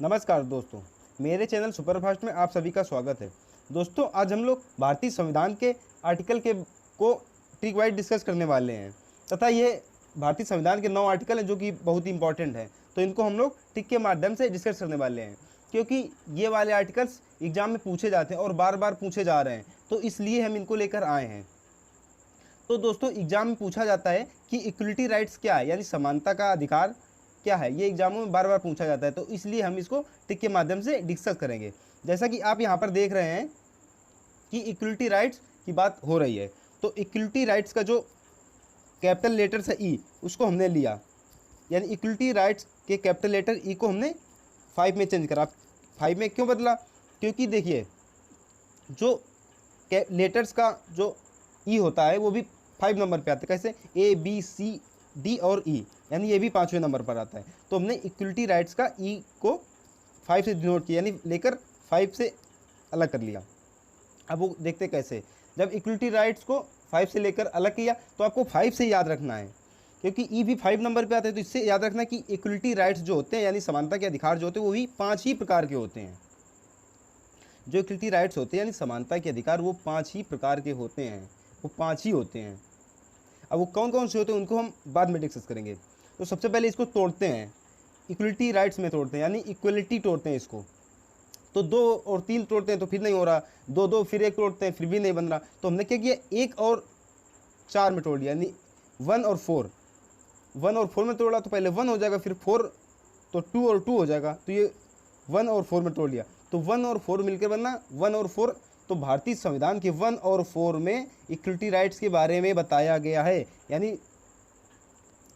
नमस्कार दोस्तों, मेरे चैनल सुपरफास्ट में आप सभी का स्वागत है। दोस्तों, आज हम लोग भारतीय संविधान के आर्टिकल को ट्रिक वाइज डिस्कस करने वाले हैं तथा ये भारतीय संविधान के 9 आर्टिकल हैं जो कि बहुत ही इंपॉर्टेंट है। तो इनको हम लोग ट्रिक के माध्यम से डिस्कस करने वाले हैं, क्योंकि ये वाले आर्टिकल्स एग्जाम में पूछे जाते हैं और बार बार पूछे जा रहे हैं, तो इसलिए हम इनको लेकर आए हैं। तो दोस्तों, एग्जाम में पूछा जाता है कि इक्वलिटी राइट्स क्या है, यानी समानता का अधिकार क्या है। ये एग्जामों में बार बार पूछा जाता है, तो इसलिए हम इसको ट्रिक के माध्यम से डिस्कस करेंगे। जैसा कि आप यहाँ पर देख रहे हैं कि इक्वलिटी राइट्स की बात हो रही है, तो इक्वलिटी राइट्स का जो कैपिटल लेटर है ई, उसको हमने लिया, यानी इक्वलिटी राइट्स के कैपिटल लेटर ई को हमने 5 में चेंज करा। 5 में क्यों बदला? क्योंकि देखिए, जो लेटर्स का जो ई होता है वो भी 5 नंबर पे आता है। कैसे? ए बी सी डी और ई, यानी ये भी 5वें नंबर पर आता है। तो हमने इक्वलिटी राइट्स का ई को 5 से डिनोट किया, यानी लेकर 5 से अलग कर लिया। अब वो देखते कैसे, जब इक्वलिटी राइट्स को 5 से लेकर अलग किया तो आपको 5 से याद रखना है, क्योंकि ई भी 5 नंबर पे आता है। तो इससे याद रखना कि इक्वलिटी राइट्स जो होते हैं, यानी समानता के अधिकार जो होते हैं, वो भी 5 ही प्रकार के होते हैं। जो इक्वलिटी राइट्स होते हैं यानी समानता के अधिकार, वो 5 ही प्रकार के होते हैं, वो 5 ही होते हैं। अब वो कौन कौन से होते हैं उनको हम बाद में डिस्कस करेंगे। तो सबसे पहले इसको तोड़ते हैं, इक्वलिटी राइट्स में तोड़ते हैं, यानी इक्वलिटी तोड़ते हैं इसको। तो 2 और 3 तोड़ते हैं तो फिर नहीं हो रहा, 2 2 फिर 1 तोड़ते हैं फिर भी नहीं बन रहा। तो हमने क्या किया, 1 और 4 में तोड़ दिया, यानी 1 और 4। 1 और 4 में तोड़ा तो पहले 1 हो जाएगा, फिर 4 तो 2 और 2 हो जाएगा। तो ये 1 और 4 में तोड़ लिया, तो 1 और 4 मिलकर बनना 1 और 4। तो भारतीय संविधान के 1 और 4 में इक्वलिटी राइट्स के बारे में बताया गया है, यानी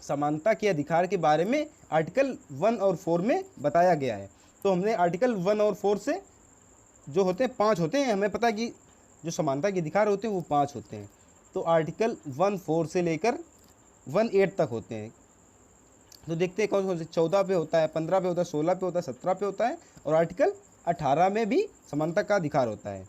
समानता के अधिकार के बारे में आर्टिकल 1 और 4 में बताया गया है। तो हमने आर्टिकल 1 और 4 से जो होते हैं 5 होते हैं, हमें पता है कि जो समानता के अधिकार होते हैं वो 5 होते हैं। तो आर्टिकल 1-4 से लेकर 1-8 तक होते हैं। तो देखते हैं कौन कौन से। 14 पे होता है, 15 पे होता है, 16 पे होता है, 17 पे होता है, और आर्टिकल 18 में भी समानता का अधिकार होता है।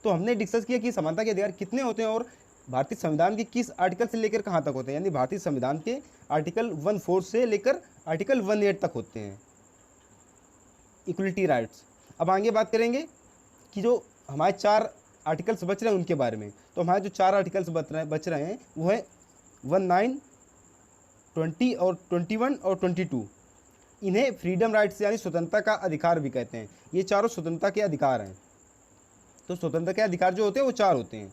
तो हमने डिस्कस किया कि समानता के अधिकार कितने होते हैं और भारतीय संविधान के किस आर्टिकल से लेकर कहाँ तक होते हैं, यानी भारतीय संविधान के आर्टिकल 1-4 से लेकर आर्टिकल 1-8 तक होते हैं इक्वलिटी राइट्स। अब आगे बात करेंगे कि जो हमारे 4 आर्टिकल्स बच रहे हैं उनके बारे में। तो हमारे जो 4 आर्टिकल्स बच रहे हैं वो है 19, 20 और 21 और 22। इन्हें फ्रीडम राइट्स यानी स्वतंत्रता का अधिकार भी कहते हैं। ये चारों स्वतंत्रता के अधिकार हैं। तो स्वतंत्रता के अधिकार जो होते हैं वो 4 होते हैं।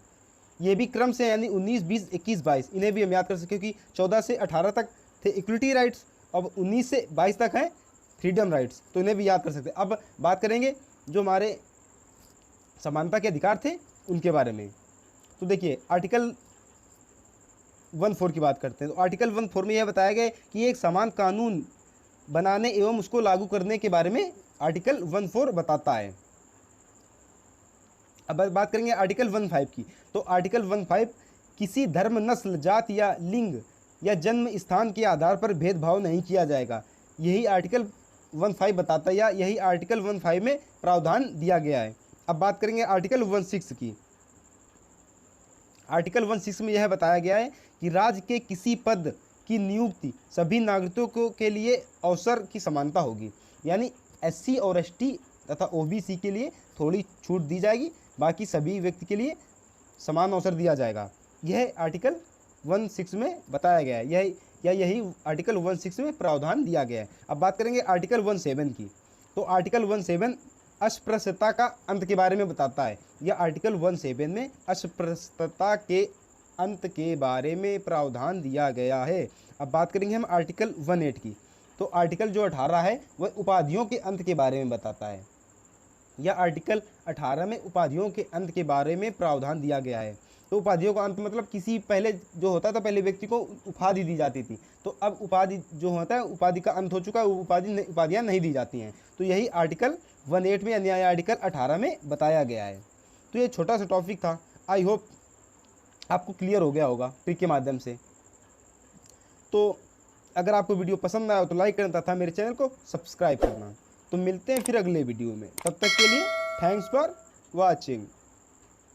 ये भी क्रम से, यानी 19, 20, 21, 22, इन्हें भी हम याद कर सकते, क्योंकि 14 से 18 तक थे इक्वलिटी राइट्स, अब 19 से 22 तक है फ्रीडम राइट्स, तो इन्हें भी याद कर सकते हैं। अब बात करेंगे जो हमारे समानता के अधिकार थे उनके बारे में। तो देखिए, आर्टिकल 1-4 की बात करते हैं। तो आर्टिकल 1-4 में यह बताया गया कि एक समान कानून बनाने एवं उसको लागू करने के बारे में आर्टिकल 1-4 बताता है। अब बात करेंगे आर्टिकल 1-5 की। तो आर्टिकल 1-5, किसी धर्म, नस्ल, जाति या लिंग या जन्म स्थान के आधार पर भेदभाव नहीं किया जाएगा, यही आर्टिकल 1-5 बताता है, या यही आर्टिकल 1-5 में प्रावधान दिया गया है। अब बात करेंगे आर्टिकल 1-6 की। आर्टिकल 1-6 में यह बताया गया है कि राज्य के किसी पद की नियुक्ति सभी नागरिकों के लिए अवसर की समानता होगी, यानी SC और ST तथा OBC के लिए थोड़ी छूट दी जाएगी, बाकी सभी व्यक्ति के लिए समान अवसर दिया जाएगा। यह आर्टिकल 1-6 में बताया गया है, यही आर्टिकल 1-6 में प्रावधान दिया गया है। अब बात करेंगे आर्टिकल 1-7 की। तो आर्टिकल 1-7 अस्पृश्यता का अंत के बारे में बताता है। यह आर्टिकल 1-7 में अस्पृश्यता के अंत के बारे में प्रावधान दिया गया है। अब बात करेंगे हम आर्टिकल 1-8 की। तो आर्टिकल जो 18 है वह उपाधियों के अंत के बारे में बताता है। यह आर्टिकल 18 में उपाधियों के अंत के बारे में प्रावधान दिया गया है। तो उपाधियों का अंत मतलब किसी, पहले जो होता था, पहले व्यक्ति को उपाधि दी जाती थी, तो अब उपाधि जो होता है, उपाधि का अंत हो चुका है, उपाधियाँ नहीं दी जाती हैं। तो यही आर्टिकल 1-8 में यानी आर्टिकल 18 में बताया गया है। तो ये छोटा सा टॉपिक था, आई होप आपको क्लियर हो गया होगा ट्रिक के माध्यम से। तो अगर आपको वीडियो पसंद आया हो तो लाइक करना तथा मेरे चैनल को सब्सक्राइब करना। तो मिलते हैं फिर अगले वीडियो में, तब तक के लिए थैंक्स फॉर वॉचिंग।